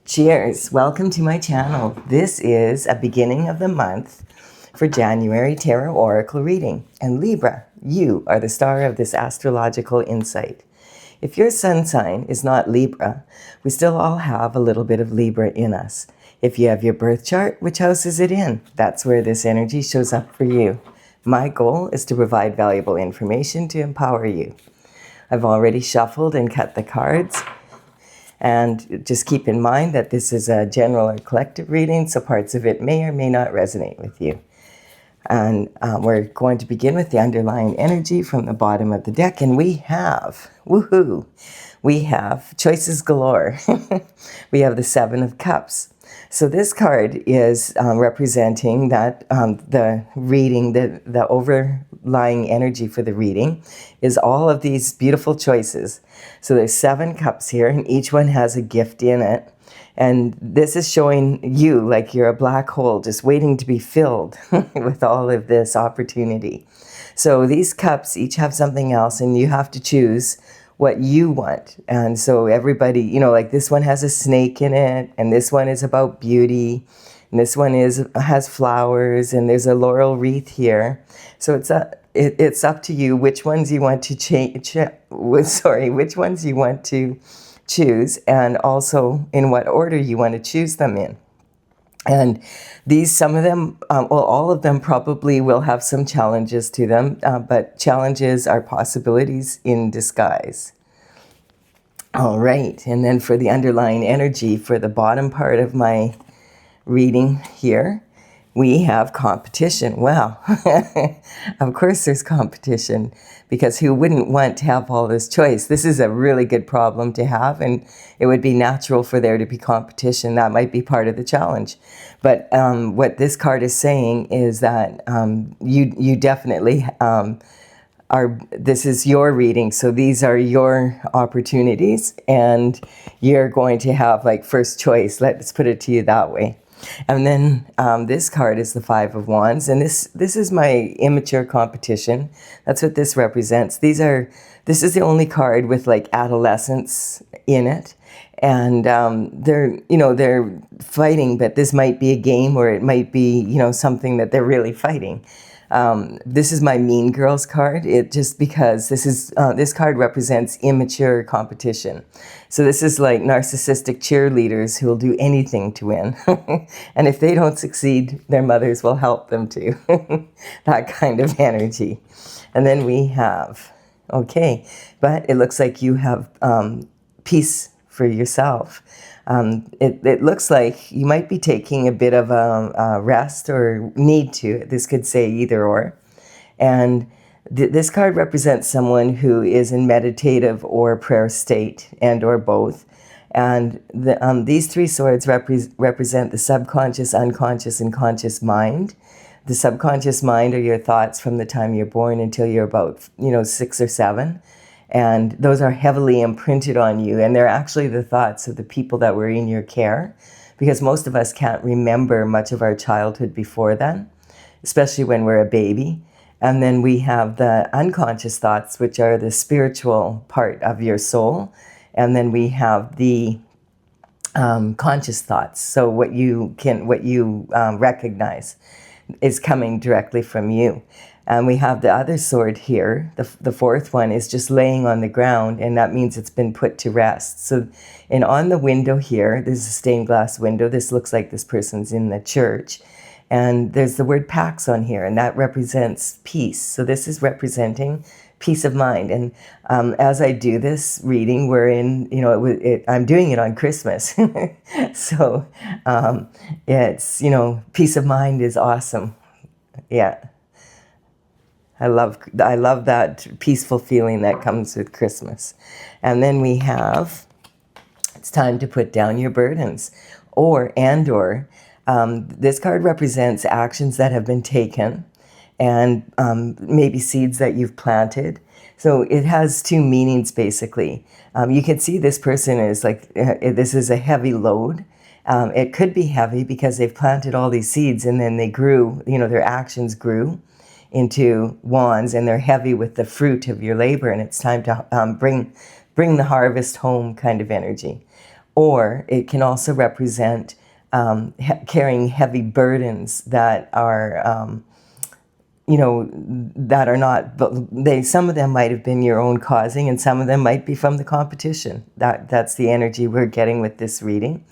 Cheers! Welcome to my channel. This is a beginning of the month for January Tarot Oracle reading. And Libra, you are the star of this astrological insight. If your sun sign is not Libra, we still all have a little bit of Libra in us. If you have your birth chart, which house is it in? That's where this energy shows up for you. My goal is to provide valuable information to empower you. I've already shuffled and cut the cards. And just keep in mind that this is a general or collective reading, so parts of it may or may not resonate with you. And we're going to begin with the underlying energy from the bottom of the deck. And we have, woohoo, we have choices galore. We have the Seven of Cups. So this card is representing that the reading, the overlying energy for the reading is all of these beautiful choices. So there's 7 cups here, and each one has a gift in it. And this is showing you like you're a black hole just waiting to be filled with all of this opportunity. So these cups each have something else, and you have to choose what you want. And so everybody, you know, like this one has a snake in it, and this one is about beauty, and this one has flowers, and there's a laurel wreath here. So it's up to you which ones you want to which ones you want to choose, and also in what order you want to choose them in. And some of them, all of them probably will have some challenges to them, but challenges are possibilities in disguise. All right, and then for the underlying energy for the bottom part of my reading here, we have competition. Well, of course there's competition, because who wouldn't want to have all this choice? This is a really good problem to have, and it would be natural for there to be competition. That might be part of the challenge. But what this card is saying is that you definitely this is your reading, so these are your opportunities, and you're going to have like first choice. Let's put it to you that way. And then this card is the Five of Wands, and this is my immature competition. That's what this represents. This is the only card with like adolescence in it, and they're fighting, but this might be a game, or it might be something that they're really fighting. This is my Mean Girls card. It just because this card represents immature competition. So this is like narcissistic cheerleaders who will do anything to win. And if they don't succeed, their mothers will help them to. That kind of energy. And then we have, okay, but it looks like you have peace for yourself. It looks like you might be taking a bit of a rest, or need to. This could say either or. And this card represents someone who is in meditative or prayer state, and or both. And these 3 swords represent the subconscious, unconscious, and conscious mind. The subconscious mind are your thoughts from the time you're born until you're about 6 or 7. And those are heavily imprinted on you. And they're actually the thoughts of the people that were in your care, because most of us can't remember much of our childhood before then, especially when we're a baby. And then we have the unconscious thoughts, which are the spiritual part of your soul. And then we have the conscious thoughts. So what you recognize is coming directly from you. And we have the other sword here. The fourth one is just laying on the ground, and that means it's been put to rest. So, and on the window here, there's a stained glass window. This looks like this person's in the church. And there's the word Pax on here, and that represents peace. So this is representing peace of mind. And as I do this reading, we're in, I'm doing it on Christmas. So it's, peace of mind is awesome. Yeah. I love that peaceful feeling that comes with Christmas. And then we have, it's time to put down your burdens. Or this card represents actions that have been taken, and maybe seeds that you've planted. So it has 2 meanings basically. You can see this person is like, this is a heavy load. It could be heavy because they've planted all these seeds, and then they grew, their actions grew into wands, and they're heavy with the fruit of your labor, and it's time to bring the harvest home kind of energy. or it can also represent carrying heavy burdens that are, that are not, but some of them might have been your own causing, and some of them might be from the competition. That's the energy we're getting with this reading.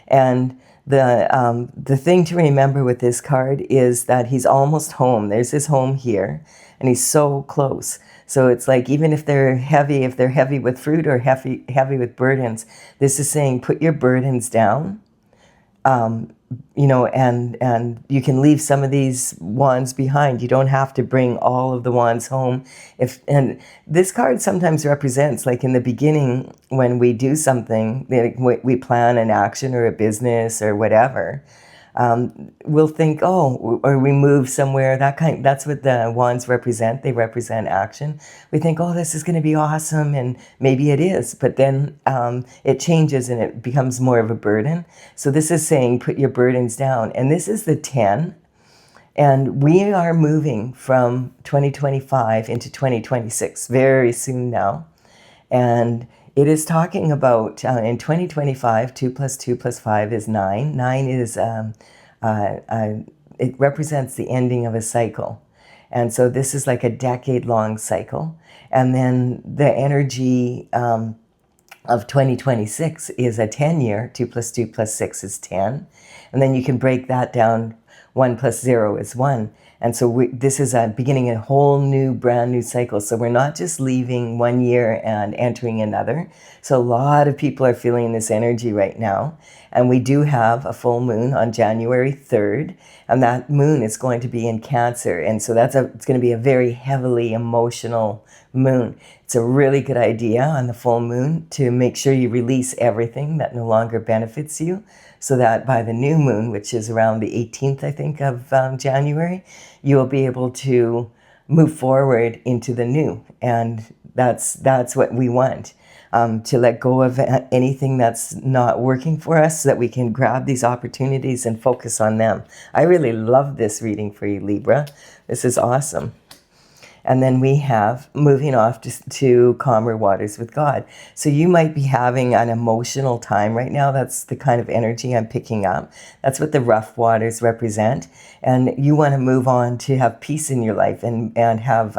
And the thing to remember with this card is that he's almost home. There's his home here, and he's so close. So it's like, even if they're heavy with fruit or heavy with burdens, this is saying put your burdens down. And you can leave some of these wands behind. You don't have to bring all of the wands home. And this card sometimes represents, like in the beginning, when we do something, like we plan an action or a business or whatever, we'll think, or we move somewhere, that's what the wands represent. They represent action. We think, this is going to be awesome, and maybe it is, but then it changes and it becomes more of a burden. So this is saying put your burdens down. And this is the 10. And we are moving from 2025 into 2026 very soon now. And it is talking about, in 2025, 2 plus 2 plus 5 is 9. 9 is, it represents the ending of a cycle. And so this is like a decade-long cycle. And then the energy of 2026 is a 10-year. 2 plus 2 plus 6 is 10. And then you can break that down. 1 plus 0 is 1. And so this is beginning a whole new, brand new cycle. So we're not just leaving one year and entering another. So a lot of people are feeling this energy right now. And we do have a full moon on January 3rd. And that moon is going to be in Cancer. And so it's going to be a very heavily emotional moon. It's a really good idea on the full moon to make sure you release everything that no longer benefits you, so that by the new moon, which is around the 18th, I think, of January, you will be able to move forward into the new. And that's what we want, to let go of anything that's not working for us, so that we can grab these opportunities and focus on them. I really love this reading for you, Libra. This is awesome. And then we have moving off to calmer waters with God. So you might be having an emotional time right now. That's the kind of energy I'm picking up. That's what the rough waters represent. And you want to move on to have peace in your life and have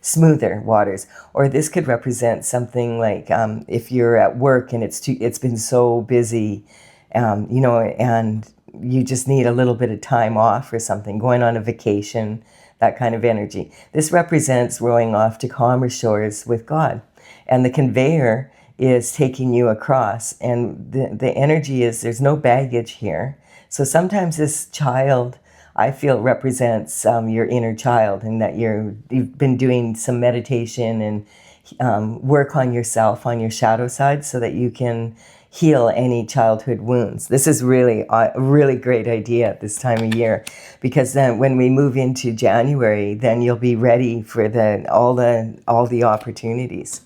smoother waters. Or this could represent something like if you're at work and it's been so busy, and you just need a little bit of time off or something, going on a vacation, that kind of energy. This represents rowing off to calmer shores with God. And the conveyor is taking you across. And the energy is, there's no baggage here. So sometimes this child, I feel, represents your inner child, and that you've been doing some meditation and work on yourself, on your shadow side, so that you can heal any childhood wounds. This is really a really great idea at this time of year, because then when we move into January, then you'll be ready for all the opportunities.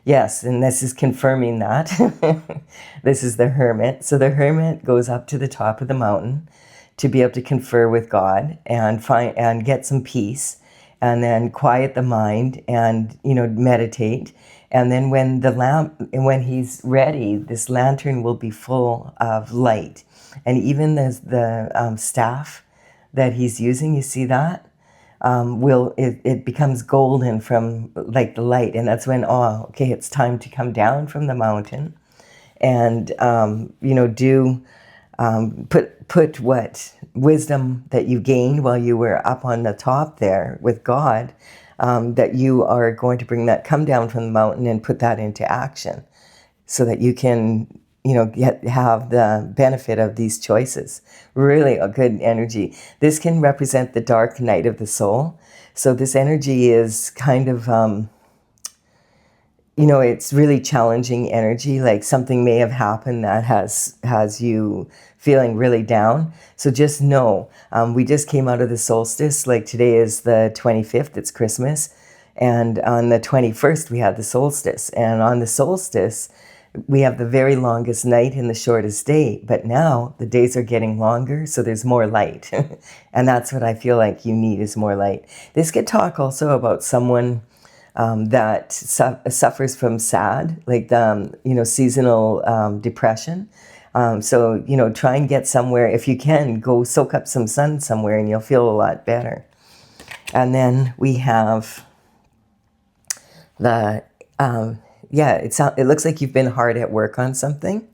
Yes, and this is confirming that. This is the Hermit. So the Hermit goes up to the top of the mountain to be able to confer with God and get some peace, and then quiet the mind and meditate. And then when he's ready, this lantern will be full of light. And even the staff that he's using, you see that? It becomes golden from like the light. And that's when, it's time to come down from the mountain and, put what wisdom that you gained while you were up on the top there with God, that you are going to come down from the mountain and put that into action, so that you can, have the benefit of these choices. Really a good energy. This can represent the dark night of the soul. So this energy is kind of, it's really challenging energy. Like something may have happened that has you feeling really down. So just know, we just came out of the solstice. Like today is the 25th, it's Christmas. And on the 21st, we had the solstice. And on the solstice, we have the very longest night and the shortest day. But now the days are getting longer, so there's more light. And that's what I feel like you need, is more light. This could talk also about someone that suffers from SAD, like seasonal depression. So, try and get somewhere. If you can, go soak up some sun somewhere and you'll feel a lot better. And then we have the, it looks like you've been hard at work on something.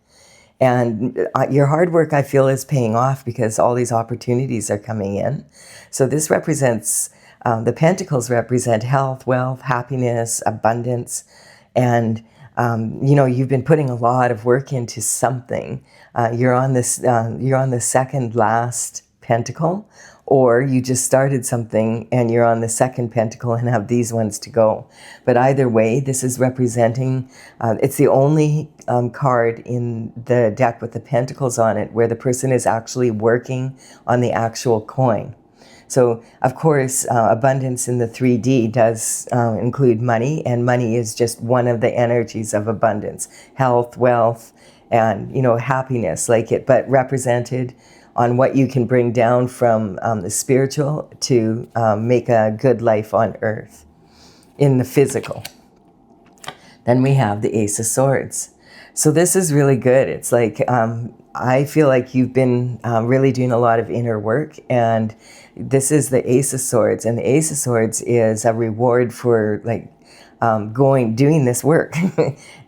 And your hard work, I feel, is paying off because all these opportunities are coming in. So this represents, the pentacles represent health, wealth, happiness, abundance. And, you've been putting a lot of work into something. You're on the second last pentacle, or you just started something and you're on the second pentacle and have these ones to go. But either way, this is representing, it's the only card in the deck with the pentacles on it where the person is actually working on the actual coin. So, of course, abundance in the 3D does include money, and money is just one of the energies of abundance. Health, wealth, and, happiness, but represented on what you can bring down from the spiritual to make a good life on earth in the physical. Then we have the Ace of Swords. So this is really good. It's like, I feel like you've been really doing a lot of inner work, and this is the Ace of Swords, and the Ace of Swords is a reward for doing this work.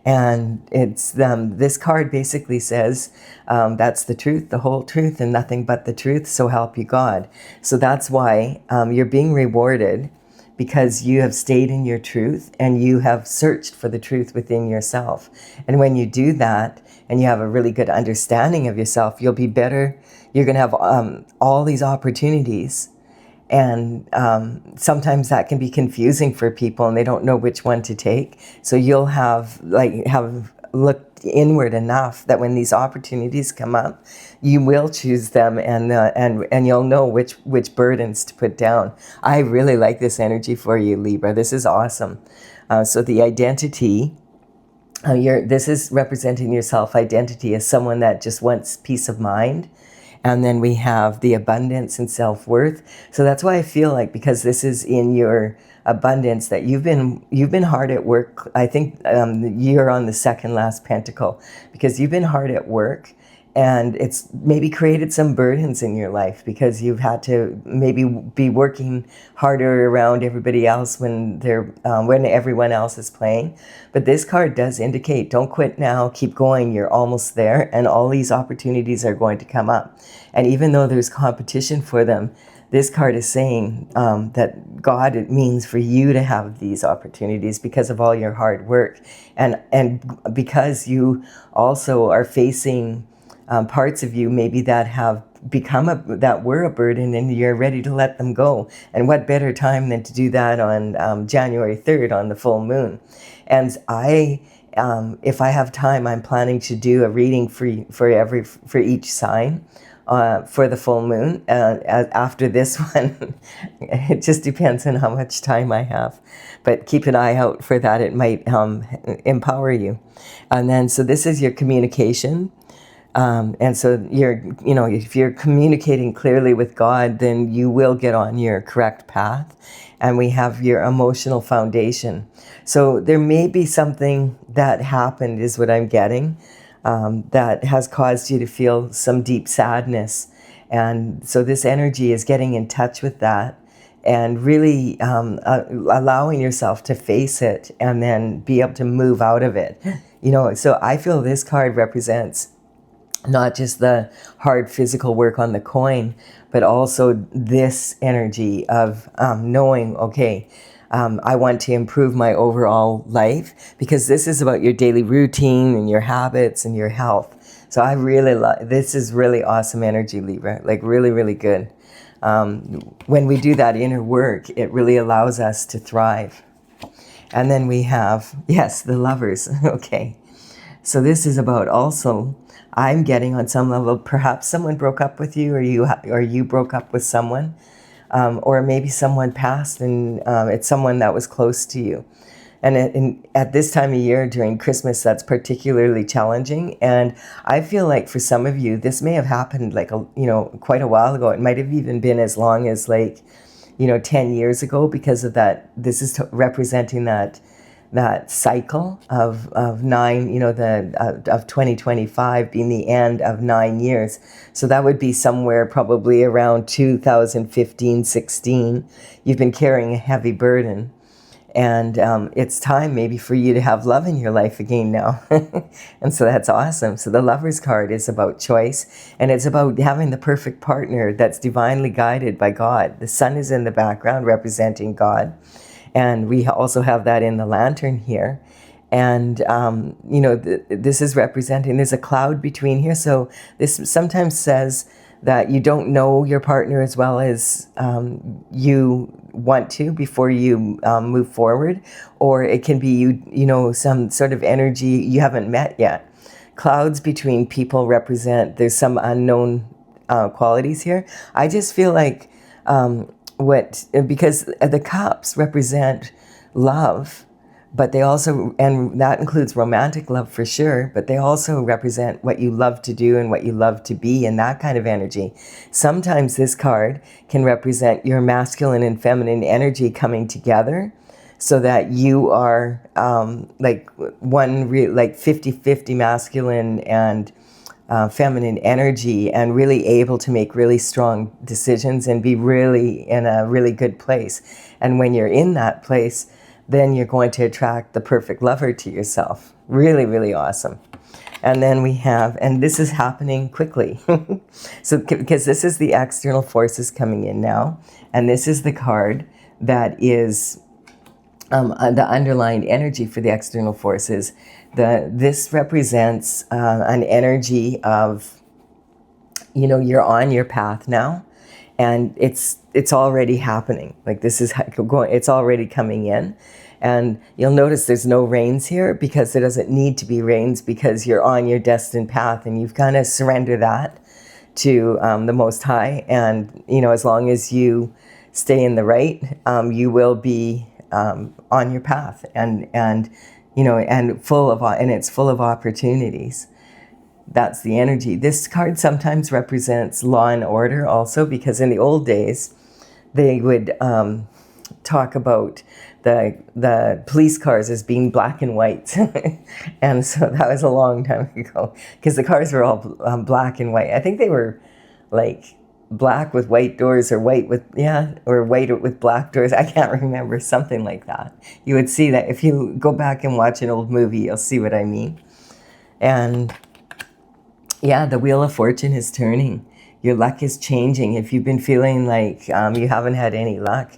And it's this card basically says that's the truth, the whole truth, and nothing but the truth, so help you God. So that's why you're being rewarded, because you have stayed in your truth and you have searched for the truth within yourself. And when you do that and you have a really good understanding of yourself, you'll be better. You're going to have all these opportunities. And sometimes that can be confusing for people and they don't know which one to take. So you'll have looked inward enough that when these opportunities come up, you will choose them, and you'll know which burdens to put down. I really like this energy for you, Libra. This is awesome. So the identity, this is representing your self-identity as someone that just wants peace of mind. And then we have the abundance and self-worth. So that's why I feel like, because this is in your abundance, that you've been hard at work. I think you're on the second last pentacle, because you've been hard at work, and it's maybe created some burdens in your life because you've had to maybe be working harder around everybody else when everyone else is playing. But this card does indicate, don't quit now, keep going, you're almost there, and all these opportunities are going to come up. And even though there's competition for them, this card is saying that God, it means for you to have these opportunities because of all your hard work, and because you also are facing parts of you maybe that have that were a burden, and you're ready to let them go. And what better time than to do that on January 3rd on the full moon? And if I have time, I'm planning to do a reading for each sign for the full moon. After this one, it just depends on how much time I have. But keep an eye out for that. It might empower you. And then, so this is your communication. And so if you're communicating clearly with God, then you will get on your correct path. And we have your emotional foundation. So there may be something that happened, is what I'm getting, that has caused you to feel some deep sadness. And so this energy is getting in touch with that and really allowing yourself to face it and then be able to move out of it. So I feel this card represents not just the hard physical work on the coin, but also this energy of knowing, okay, I want to improve my overall life, because this is about your daily routine and your habits and your health. So I really this is really awesome energy, Libra, like really, really good. When we do that inner work, it really allows us to thrive. And then we have, yes, the Lovers. Okay. So this is about also, I'm getting on some level, perhaps someone broke up with you, or you broke up with someone, or maybe someone passed, and it's someone that was close to you. And at this time of year during Christmas, that's particularly challenging. And I feel like for some of you, this may have happened quite a while ago. It might have even been as long as 10 years ago, because of that. This is representing that cycle of 9, of 2025 being the end of 9 years. So that would be somewhere probably around 2015, 16. You've been carrying a heavy burden. And it's time maybe for you to have love in your life again now. And so that's awesome. So the Lover's card is about choice, and it's about having the perfect partner that's divinely guided by God. The sun is in the background representing God. And we also have that in the lantern here. And, this is representing, there's a cloud between here. So this sometimes says that you don't know your partner as well as you want to before you move forward. Or it can be, some sort of energy you haven't met yet. Clouds between people represent, there's some unknown qualities here. I just feel like because the cups represent love, but they also, and that includes romantic love for sure, but they also represent what you love to do and what you love to be, and that kind of energy. Sometimes this card can represent your masculine and feminine energy coming together, so that you are like 50-50 masculine and feminine energy, and really able to make really strong decisions and be really in a really good place. And when you're in that place, then you're going to attract the perfect lover to yourself. Really, really awesome. And then we have, and this is happening quickly. So, because this is the external forces coming in now, and this is the card that is the underlying energy for the external forces. This represents an energy of, you're on your path now, and it's already happening. Like this is going, it's already coming in. And you'll notice there's no rains here, because there doesn't need to be rains, because you're on your destined path, and you've kind of surrendered that to the Most High. And, as long as you stay in the right, you will be on your path, and it's full of opportunities. That's the energy. This card sometimes represents law and order also, because in the old days they would talk about the police cars as being black and white. And so that was a long time ago, because the cars were all black and white. I think they were like black with white doors, or white with black doors. I can't remember, something like that. You would see that if you go back and watch an old movie, you'll see what I mean. And yeah, the Wheel of Fortune is turning. Your luck is changing. If you've been feeling like you haven't had any luck,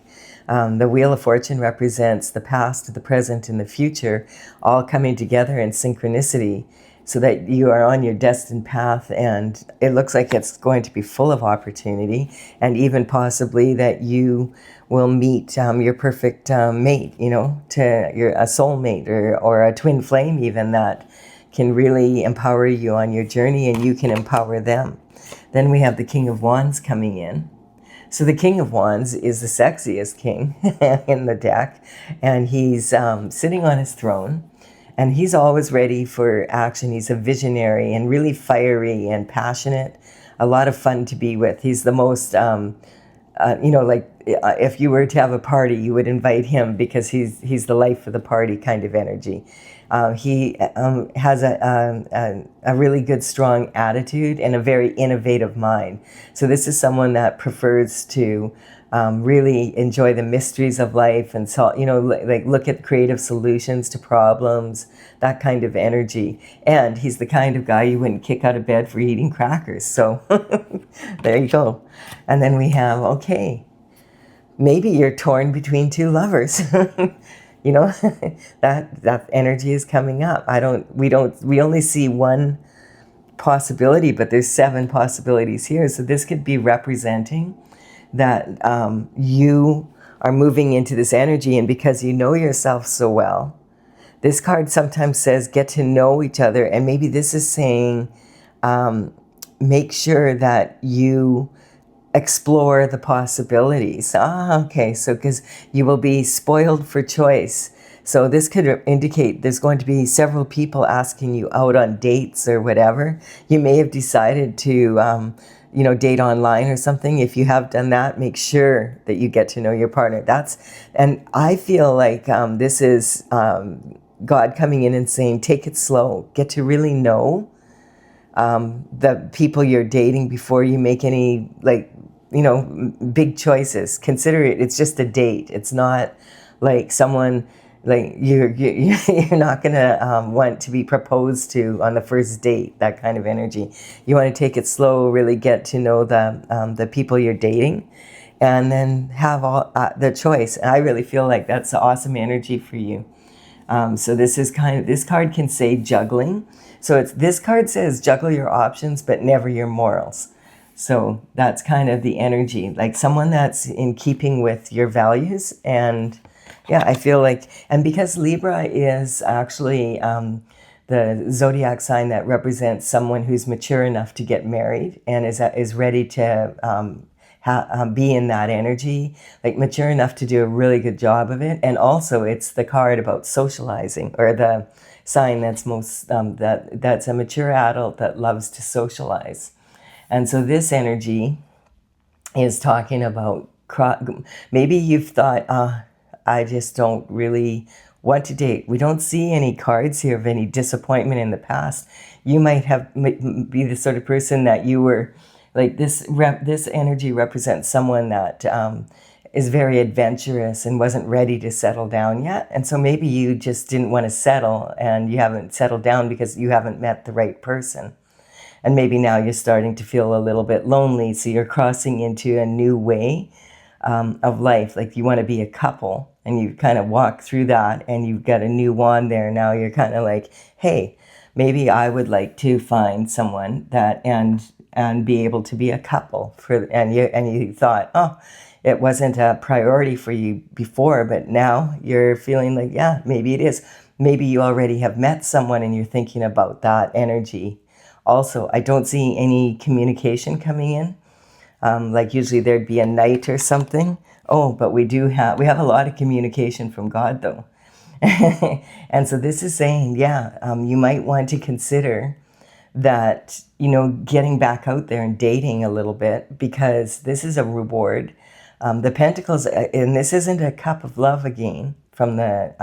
the Wheel of Fortune represents the past, the present, and the future all coming together in synchronicity, so that you are on your destined path, and it looks like it's going to be full of opportunity, and even possibly that you will meet your perfect mate, a soulmate, or a twin flame even, that can really empower you on your journey, and you can empower them. Then we have the King of Wands coming in. So the King of Wands is the sexiest king in the deck, and he's sitting on his throne. And he's always ready for action. He's a visionary and really fiery and passionate. A lot of fun to be with. He's the most, if you were to have a party, you would invite him, because he's the life of the party kind of energy. He has a really good, strong attitude and a very innovative mind. So this is someone that prefers to really enjoy the mysteries of life, and so look at creative solutions to problems, that kind of energy. And he's the kind of guy you wouldn't kick out of bed for eating crackers. So there you go. And then we have, okay, maybe you're torn between two lovers. That energy is coming up. We only see one possibility, but there's 7 possibilities here. So this could be representing that you are moving into this energy, and because you know yourself so well, this card sometimes says get to know each other, and maybe this is saying make sure that you explore the possibilities. Okay, so because you will be spoiled for choice. So this could indicate there's going to be several people asking you out on dates or whatever. You may have decided to, date online or something. If you have done that, make sure that you get to know your partner. And I feel like this is God coming in and saying, take it slow. Get to really know the people you're dating before you make any big choices. Consider it's just a date. It's not like someone like you're not gonna want to be proposed to on the first date. That kind of energy. You want to take it slow, really get to know the people you're dating, and then have all the choice. And I really feel like that's awesome energy for you. So this card can say juggling. So this card says juggle your options, but never your morals. So that's kind of the energy, like someone that's in keeping with your values. And yeah, I feel like, and because Libra is actually the zodiac sign that represents someone who's mature enough to get married and is ready to be in that energy, like mature enough to do a really good job of it. And also it's the card about socializing, or the sign that's most, that's a mature adult that loves to socialize. And so this energy is talking about, maybe you've thought, I just don't really want to date. We don't see any cards here of any disappointment in the past. You might be the sort of person that you were, like this energy represents someone that is very adventurous and wasn't ready to settle down yet. And so maybe you just didn't want to settle, and you haven't settled down because you haven't met the right person. And maybe now you're starting to feel a little bit lonely, so you're crossing into a new way of life. Like you want to be a couple, and you kind of walk through that, and you've got a new wand there. Now you're kind of like, hey, maybe I would like to find someone that and be able to be a couple and you thought, oh, it wasn't a priority for you before, but now you're feeling like, yeah, maybe it is. Maybe you already have met someone and you're thinking about that energy. Also, I don't see any communication coming in. Like usually there'd be a night or something. Oh, but we have a lot of communication from God though. And so this is saying, you might want to consider that, getting back out there and dating a little bit, because this is a reward. The Pentacles, and this isn't a cup of love again from the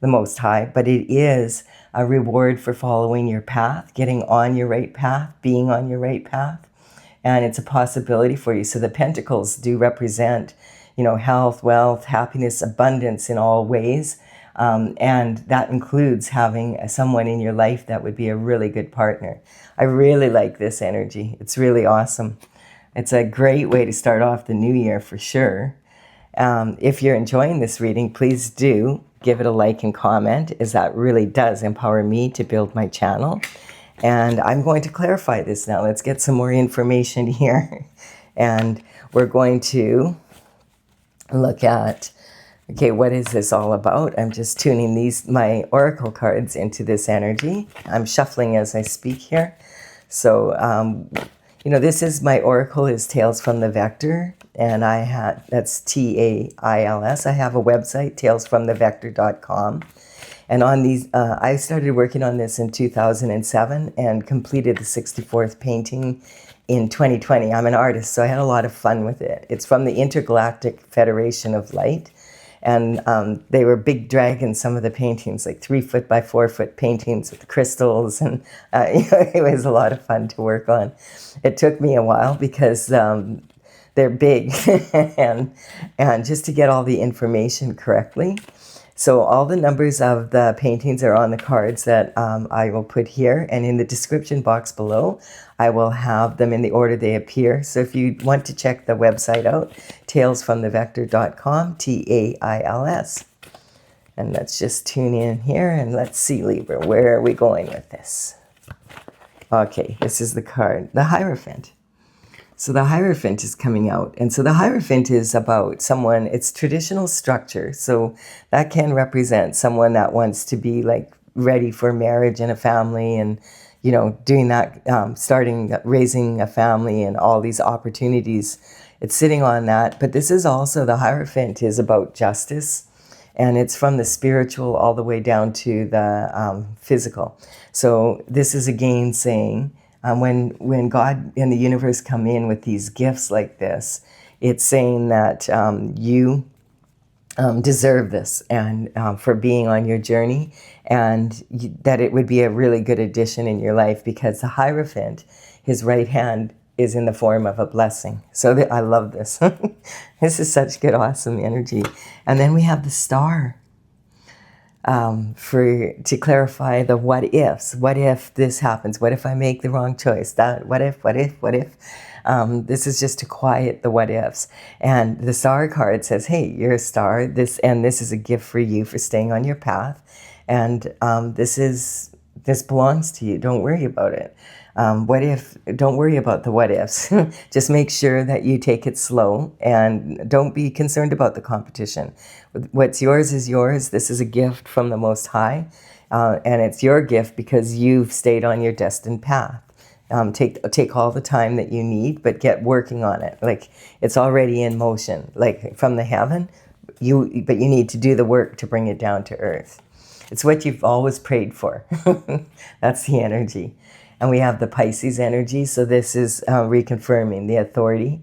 Most High, but it is a reward for following your path, getting on your right path, being on your right path. And it's a possibility for you. So the Pentacles do represent, health, wealth, happiness, abundance in all ways. And that includes having someone in your life that would be a really good partner. I really like this energy. It's really awesome. It's a great way to start off the new year for sure. If you're enjoying this reading, please do give it a like and comment, as that really does empower me to build my channel. And I'm going to clarify this now. Let's get some more information here. And we're going to look at, okay, what is this all about? I'm just tuning my oracle cards into this energy. I'm shuffling as I speak here. So, this is my oracle is Tales from the Vector. And that's TAILS. I have a website, talesfromthevector.com. And on these, I started working on this in 2007 and completed the 64th painting in 2020. I'm an artist, so I had a lot of fun with it. It's from the Intergalactic Federation of Light. And they were big dragons, some of the paintings, like 3 foot by 4 foot paintings with crystals. And it was a lot of fun to work on. It took me a while because they're big and just to get all the information correctly. So all the numbers of the paintings are on the cards that I will put here, and in the description box below, I will have them in the order they appear. So if you want to check the website out, talesfromthevector.com, TAILS. And let's just tune in here and let's see, Libra, where are we going with this? Okay, this is the card, the Hierophant. So the Hierophant is coming out. And so the Hierophant is about someone, it's traditional structure. So that can represent someone that wants to be like ready for marriage and a family and, doing that, raising a family and all these opportunities. It's sitting on that. But this is also, the Hierophant is about justice and it's from the spiritual all the way down to the physical. So this is again saying, when God and the universe come in with these gifts like this, it's saying that you deserve this, and for being on your journey, and that it would be a really good addition in your life, because the Hierophant, his right hand, is in the form of a blessing. So I love this. This is such good, awesome energy. And then we have the star, to clarify the what ifs. What if this happens? What if I make the wrong choice? What if? This is just to quiet the what ifs. And the star card says, hey, you're a star. This is a gift for you for staying on your path. And this belongs to you. Don't worry about it. Don't worry about the what ifs. Just make sure that you take it slow, and don't be concerned about the competition. What's yours is yours. This is a gift from the Most High, and it's your gift because you've stayed on your destined path. Take all the time that you need, but get working on it. Like, it's already in motion, like from the heaven, but you need to do the work to bring it down to earth. It's what you've always prayed for. That's the energy. And we have the Pisces energy, so this is reconfirming the authority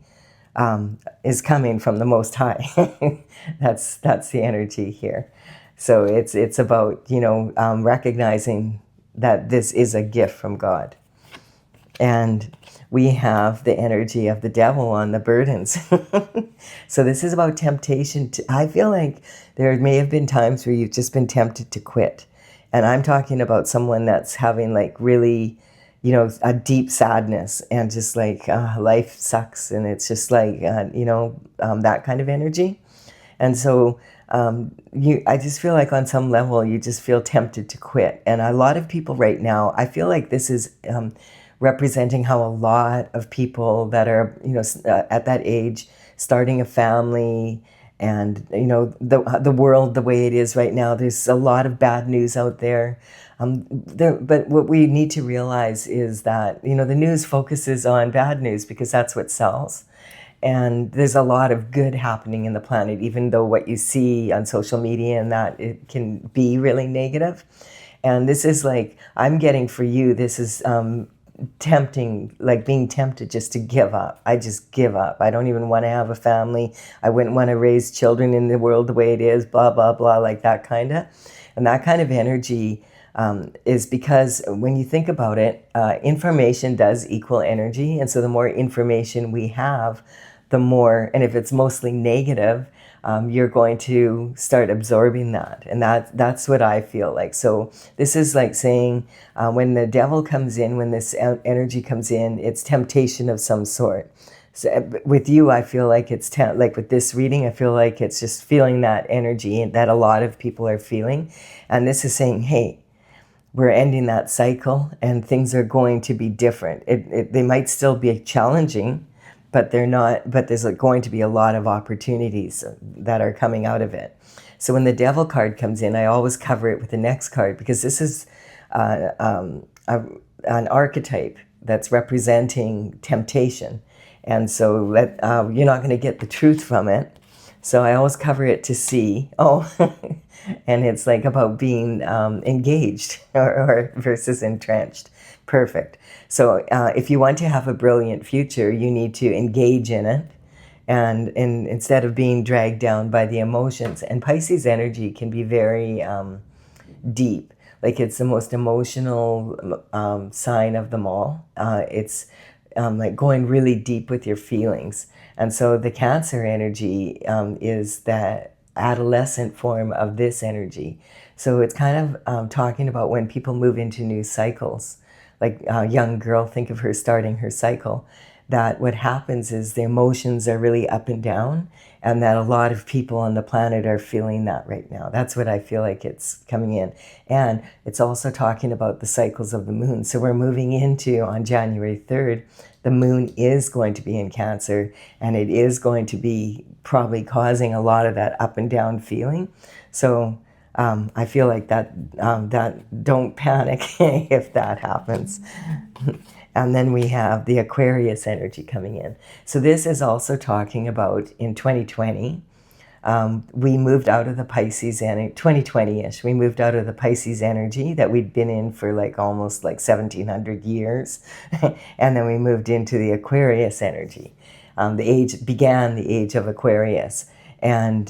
is coming from the Most High. That's the energy here. So it's about, recognizing that this is a gift from God. And we have the energy of the devil on the burdens. So this is about temptation. I feel like there may have been times where you've just been tempted to quit. And I'm talking about someone that's having like really, a deep sadness, and just like life sucks, and it's just like, that kind of energy. And so I just feel like on some level you just feel tempted to quit. And a lot of people right now, I feel like this is representing how a lot of people that are, at that age, starting a family, and, the world the way it is right now, there's a lot of bad news out there. But what we need to realize is that, the news focuses on bad news because that's what sells. And there's a lot of good happening in the planet, even though what you see on social media and that it can be really negative. And this is like, I'm getting for you, this is tempting, like being tempted just to give up. I just give up. I don't even want to have a family. I wouldn't want to raise children in the world the way it is, blah, blah, blah, like that kind of. And that kind of energy is because when you think about it, information does equal energy. And so the more information we have, the more, and if it's mostly negative, you're going to start absorbing that. And that's what I feel like. So this is like saying, when the devil comes in, when this energy comes in, it's temptation of some sort. So with you, I feel like it's like with this reading, I feel like it's just feeling that energy that a lot of people are feeling. And this is saying, hey, we're ending that cycle and things are going to be different. They might still be challenging, but they're not, but there's going to be a lot of opportunities that are coming out of it. So when the devil card comes in, I always cover it with the next card, because this is an archetype that's representing temptation. And so you're not going to get the truth from it. So I always cover it to see, and it's like about being engaged or versus entrenched. Perfect. So if you want to have a brilliant future, you need to engage in it, and instead of being dragged down by the emotions. And Pisces energy can be very deep. Like, it's the most emotional sign of them all. It's like going really deep with your feelings. And so the Cancer energy is the adolescent form of this energy. So it's kind of talking about when people move into new cycles. Like a young girl, think of her starting her cycle, that what happens is the emotions are really up and down, and that a lot of people on the planet are feeling that right now. That's what I feel like it's coming in. And it's also talking about the cycles of the moon. So we're moving into, on January 3rd, the moon is going to be in Cancer, and it is going to be probably causing a lot of that up and down feeling. So I feel like that don't panic if that happens. And then we have the Aquarius energy coming in. So this is also talking about in 2020, we moved out of the Pisces energy, 2020-ish, we moved out of the Pisces energy that we'd been in for like almost like 1700 years. And then we moved into the Aquarius energy. Began the age of Aquarius. And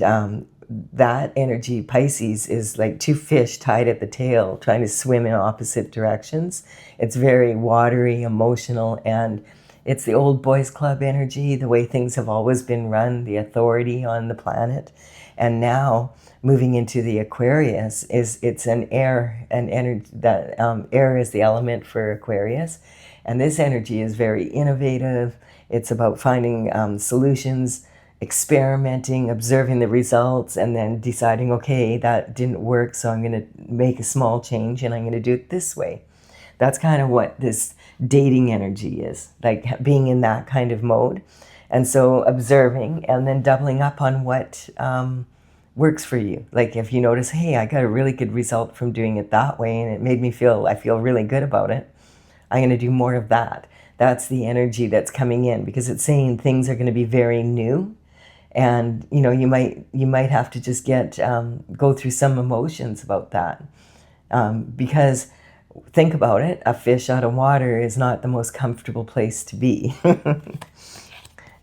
that energy, Pisces, is like two fish tied at the tail, trying to swim in opposite directions. It's very watery, emotional, and it's the old boys club energy, the way things have always been run, the authority on the planet. And now moving into the Aquarius it's an energy that air is the element for Aquarius. And this energy is very innovative. It's about finding solutions, experimenting, observing the results, and then deciding, okay, that didn't work, so I'm going to make a small change and I'm going to do it this way. That's kind of what this dating energy is, like being in that kind of mode. And so observing and then doubling up on what works for you. Like if you notice, hey, I got a really good result from doing it that way and it made me I feel really good about it, I'm going to do more of that. That's the energy that's coming in, because it's saying things are going to be very new. And you might have to just go through some emotions about that, because think about it, a fish out of water is not the most comfortable place to be.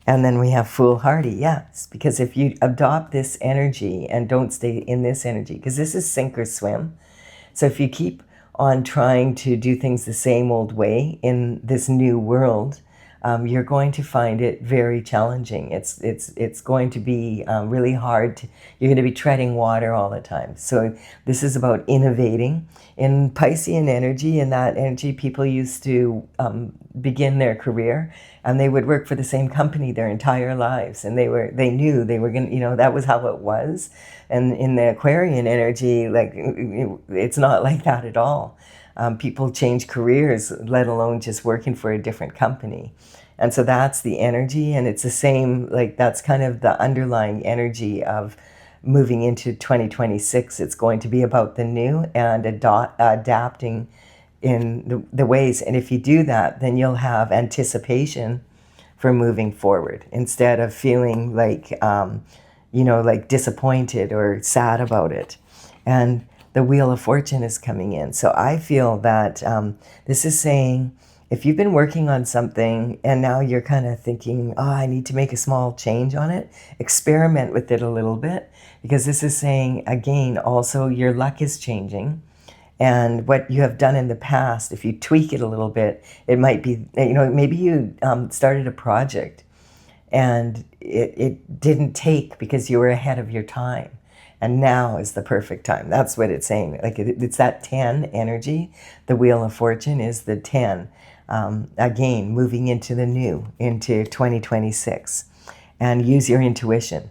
And then we have foolhardy, yes, because if you adopt this energy and don't stay in this energy, because this is sink or swim. So if you keep on trying to do things the same old way in this new world, you're going to find it very challenging. It's going to be really hard. You're going to be treading water all the time. So this is about innovating. In Piscean energy, in that energy, people used to begin their career and they would work for the same company their entire lives. And they knew they were going to, that was how it was. And in the Aquarian energy, like it's not like that at all. People change careers, let alone just working for a different company. And so that's the energy, and it's the same, like that's kind of the underlying energy of moving into 2026. It's going to be about the new and adapting in the ways. And if you do that, then you'll have anticipation for moving forward instead of feeling like, like disappointed or sad about it. And the Wheel of Fortune is coming in. So I feel that this is saying, if you've been working on something and now you're kind of thinking, oh, I need to make a small change on it, experiment with it a little bit, because this is saying, again, also your luck is changing. And what you have done in the past, if you tweak it a little bit, it might be, maybe you started a project and it didn't take because you were ahead of your time. And now is the perfect time. That's what it's saying. Like it's that 10 energy. The Wheel of Fortune is the 10. Again, moving into the new, into 2026. And use your intuition.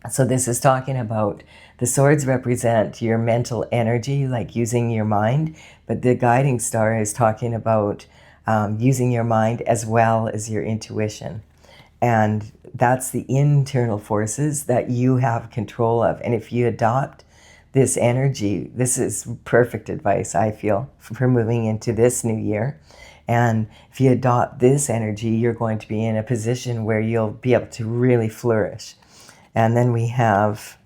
So this is talking about, the swords represent your mental energy, like using your mind. But the guiding star is talking about using your mind as well as your intuition. And that's the internal forces that you have control of. And if you adopt this energy, this is perfect advice, I feel, for moving into this new year. And if you adopt this energy, you're going to be in a position where you'll be able to really flourish. And then we have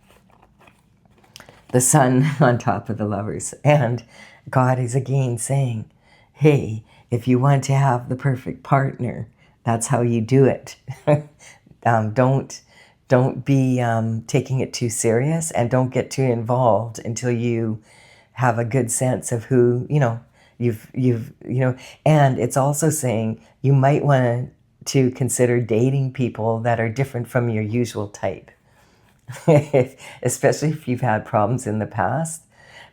the Sun on top of the Lovers. And God is again saying, hey, if you want to have the perfect partner, that's how you do it. Don't be taking it too serious, and don't get too involved until you have a good sense of who, and it's also saying you might want to consider dating people that are different from your usual type, especially if you've had problems in the past.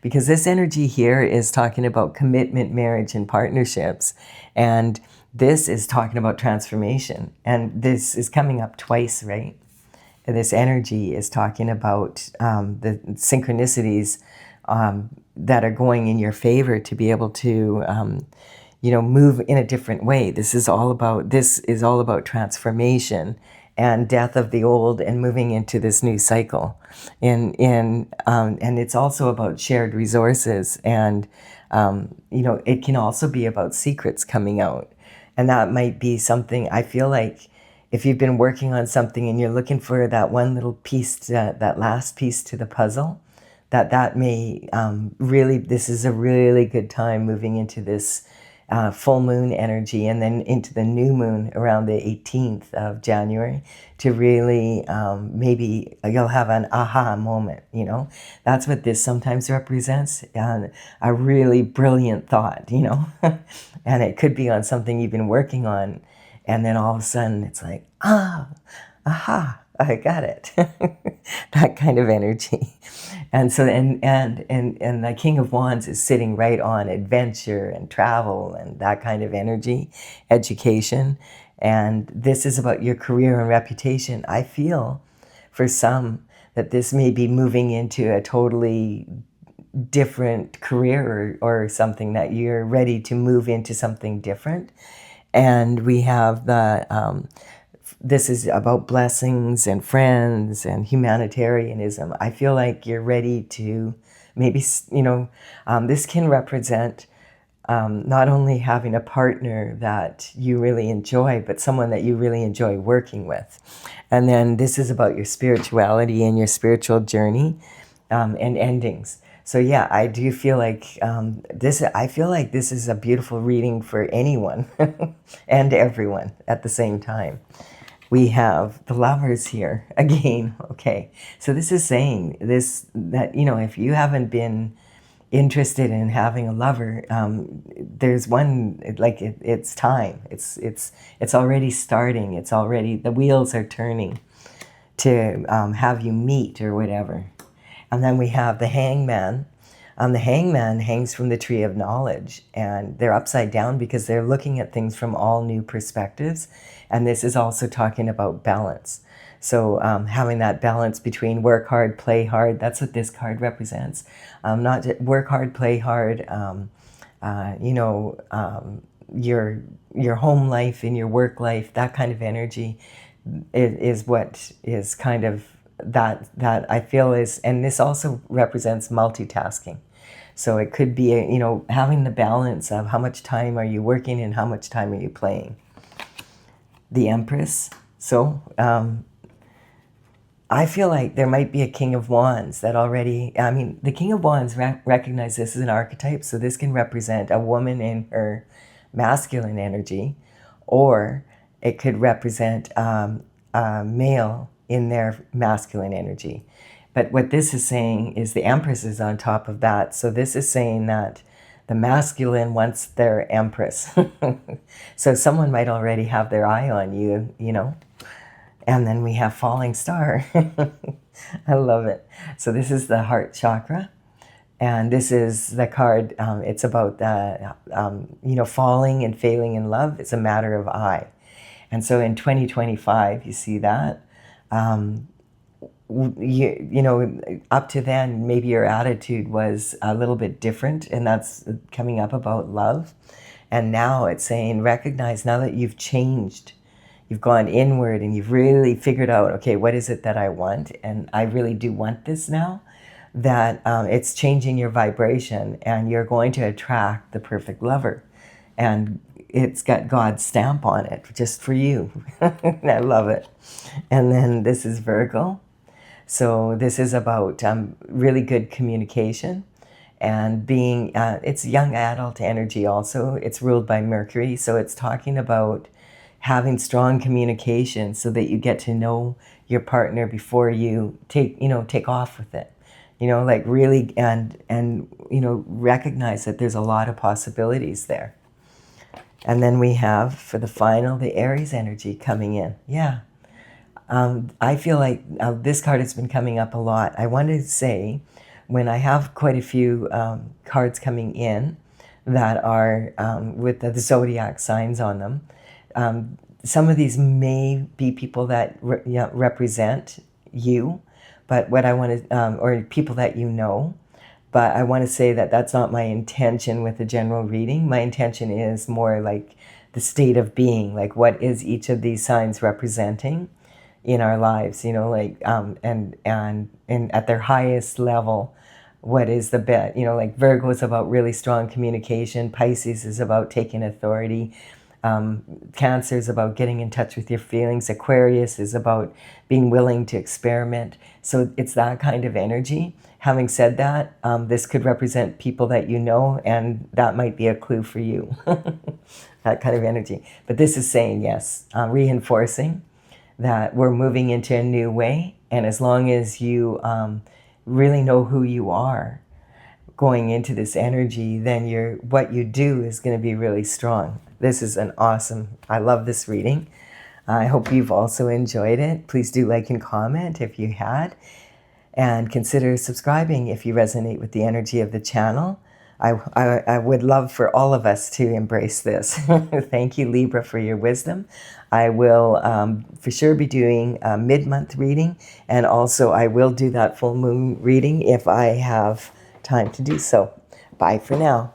Because this energy here is talking about commitment, marriage, and partnerships. And this is talking about transformation. And this is coming up twice, right? And this energy is talking about the synchronicities that are going in your favor to be able to, move in a different way. This is all about transformation and death of the old and moving into this new cycle. And it's also about shared resources, and it can also be about secrets coming out. And that might be something, I feel like, if you've been working on something and you're looking for that one little piece, that last piece to the puzzle, that may really, this is a really good time moving into this full moon energy and then into the new moon around the 18th of January to really, maybe you'll have an aha moment, you know. That's what this sometimes represents, a really brilliant thought, you know. And it could be on something you've been working on, and then all of a sudden it's like, aha, I got it. That kind of energy. And so, and the King of Wands is sitting right on adventure and travel and that kind of energy, education. And this is about your career and reputation. I feel for some that this may be moving into a totally different career, or something, that you're ready to move into something different. And we have the, this is about blessings and friends and humanitarianism. I feel like you're ready to maybe, you know, this can represent not only having a partner that you really enjoy, but someone that you really enjoy working with. And then this is about your spirituality and your spiritual journey, and endings. So yeah, I do feel like I feel like this is a beautiful reading for anyone and everyone at the same time. We have the Lovers here again. Okay, so this is saying this, that, you know, if you haven't been interested in having a lover, there's one, like it's time. It's already starting. It's already, the wheels are turning to have you meet or whatever. And then we have the Hangman. The Hangman hangs from the tree of knowledge, and they're upside down because they're looking at things from all new perspectives. And this is also talking about balance. So having that balance between work hard, play hard, that's what this card represents. Not just work hard, play hard, you know, your home life and your work life, that kind of energy is what is kind of that I feel is, and this also represents multitasking. So it could be, you know, having the balance of how much time are you working and how much time are you playing. The Empress. So I feel like there might be a King of Wands that already, I mean, the King of Wands recognize this as an archetype, so this can represent a woman in her masculine energy, or it could represent a male in their masculine energy. But what this is saying is the Empress is on top of that. So this is saying that the masculine wants their Empress. So someone might already have their eye on you, you know. And then we have Falling Star. I love it. So this is the heart chakra. And this is the card, it's about, you know, falling and failing in love. It's a matter of I. And so in 2025, you see that. You know, up to then, maybe your attitude was a little bit different, and that's coming up about love. And now it's saying, recognize now that you've changed, you've gone inward and you've really figured out, okay, what is it that I want? And I really do want this now, that it's changing your vibration, and you're going to attract the perfect lover. And it's got God's stamp on it just for you. I love it. And then this is Virgo. So this is about really good communication and being, it's young adult energy also. It's ruled by Mercury. So it's talking about having strong communication so that you get to know your partner before you take off with it. You know, like really, and you know, recognize that there's a lot of possibilities there. And then we have, for the final, the Aries energy coming in. Yeah. I feel like this card has been coming up a lot. I want to say, when I have quite a few cards coming in that are with the zodiac signs on them, some of these may be people that represent you, but what I want to, or people that you know. But I want to say that that's not my intention with the general reading. My intention is more like the state of being, like what is each of these signs representing in our lives, you know, like, and at their highest level, what is the bit, you know, like Virgo is about really strong communication. Pisces is about taking authority. Cancer is about getting in touch with your feelings. Aquarius is about being willing to experiment. So it's that kind of energy. Having said that, this could represent people that you know, and that might be a clue for you. That kind of energy. But this is saying, yes, reinforcing that we're moving into a new way. And as long as you really know who you are going into this energy, then what you do is going to be really strong. This is an awesome, I love this reading. I hope you've also enjoyed it. Please do like and comment if you had. And consider subscribing if you resonate with the energy of the channel. I would love for all of us to embrace this. Thank you, Libra, for your wisdom. I will for sure be doing a mid-month reading, and also I will do that full moon reading if I have time to do so. Bye for now.